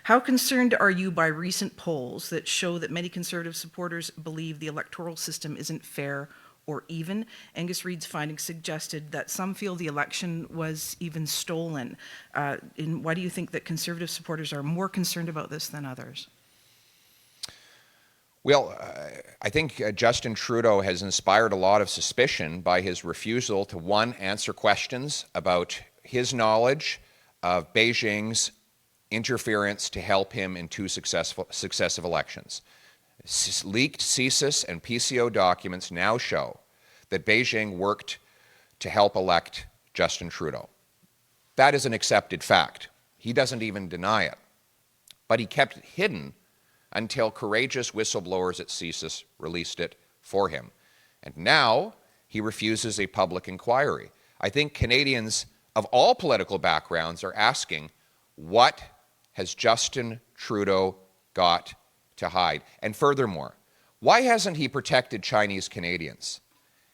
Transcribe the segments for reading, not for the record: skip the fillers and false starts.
How concerned are you by recent polls that show that many Conservative supporters believe the electoral system isn't fair or even? Angus Reid's findings suggested that some feel the election was even stolen. And why do you think that Conservative supporters are more concerned about this than others? Well, I think Justin Trudeau has inspired a lot of suspicion by his refusal to, one, answer questions about his knowledge of Beijing's interference to help him in two successive elections. Leaked CSIS and PCO documents now show that Beijing worked to help elect Justin Trudeau. That is an accepted fact. He doesn't even deny it. But he kept it hidden until courageous whistleblowers at CSIS released it for him. And now he refuses a public inquiry. I think Canadians of all political backgrounds are asking, what has Justin Trudeau got to hide? And furthermore, why hasn't he protected Chinese Canadians?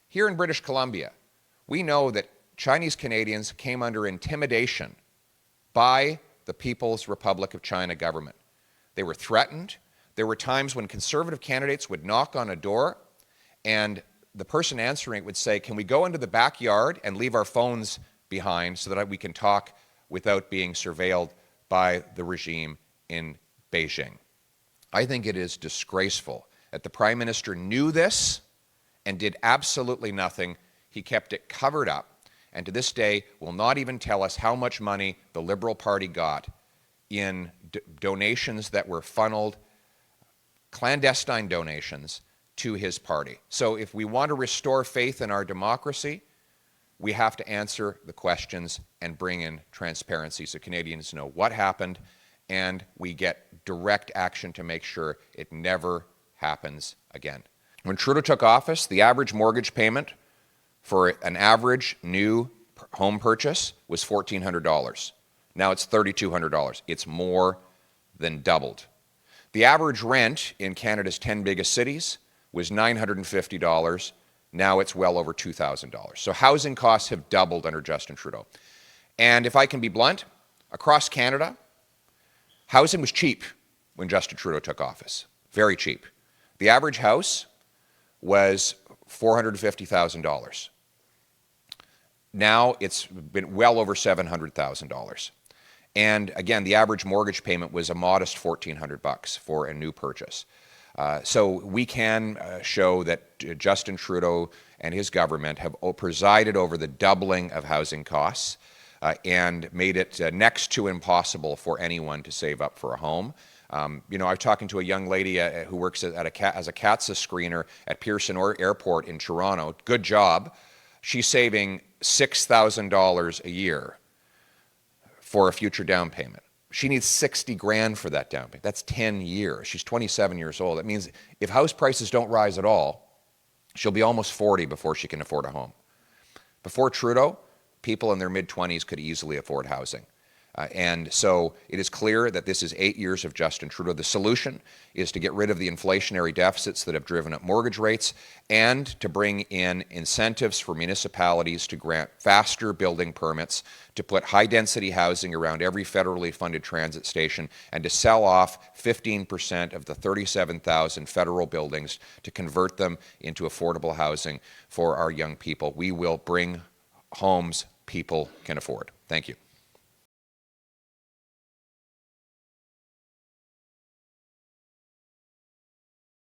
Here in British Columbia, we know that Chinese Canadians came under intimidation by the People's Republic of China government. They were threatened. There were times when Conservative candidates would knock on a door and the person answering it would say, can we go into the backyard and leave our phones behind so that we can talk without being surveilled by the regime in Beijing? I think it is disgraceful that the Prime Minister knew this and did absolutely nothing. He kept it covered up, and to this day will not even tell us how much money the Liberal Party got in donations that were funneled, clandestine donations, to his party. So if we want to restore faith in our democracy, we have to answer the questions and bring in transparency so Canadians know what happened and we get direct action to make sure it never happens again. When Trudeau took office, the average mortgage payment for an average new home purchase was $1,400. Now it's $3,200. It's more than doubled. The average rent in Canada's 10 biggest cities was $950. Now it's well over $2,000. So housing costs have doubled under Justin Trudeau. And if I can be blunt, across Canada, housing was cheap when Justin Trudeau took office. Very cheap. The average house was $450,000. Now it's been well over $700,000. And again, the average mortgage payment was a modest $1,400 for a new purchase. So we can show that Justin Trudeau and his government have presided over the doubling of housing costs and made it next to impossible for anyone to save up for a home. You know, I was talking to a young lady who works as a CATSA screener at Pearson Airport in Toronto. Good job. She's saving $6,000 a year for a future down payment. She needs 60 grand for that down payment. That's 10 years. She's 27 years old. That means if house prices don't rise at all, she'll be almost 40 before she can afford a home. Before Trudeau, people in their mid-20s could easily afford housing. And so it is clear that this is 8 years of Justin Trudeau. The solution is to get rid of the inflationary deficits that have driven up mortgage rates and to bring in incentives for municipalities to grant faster building permits, to put high-density housing around every federally funded transit station, and to sell off 15% of the 37,000 federal buildings to convert them into affordable housing for our young people. We will bring homes people can afford. Thank you.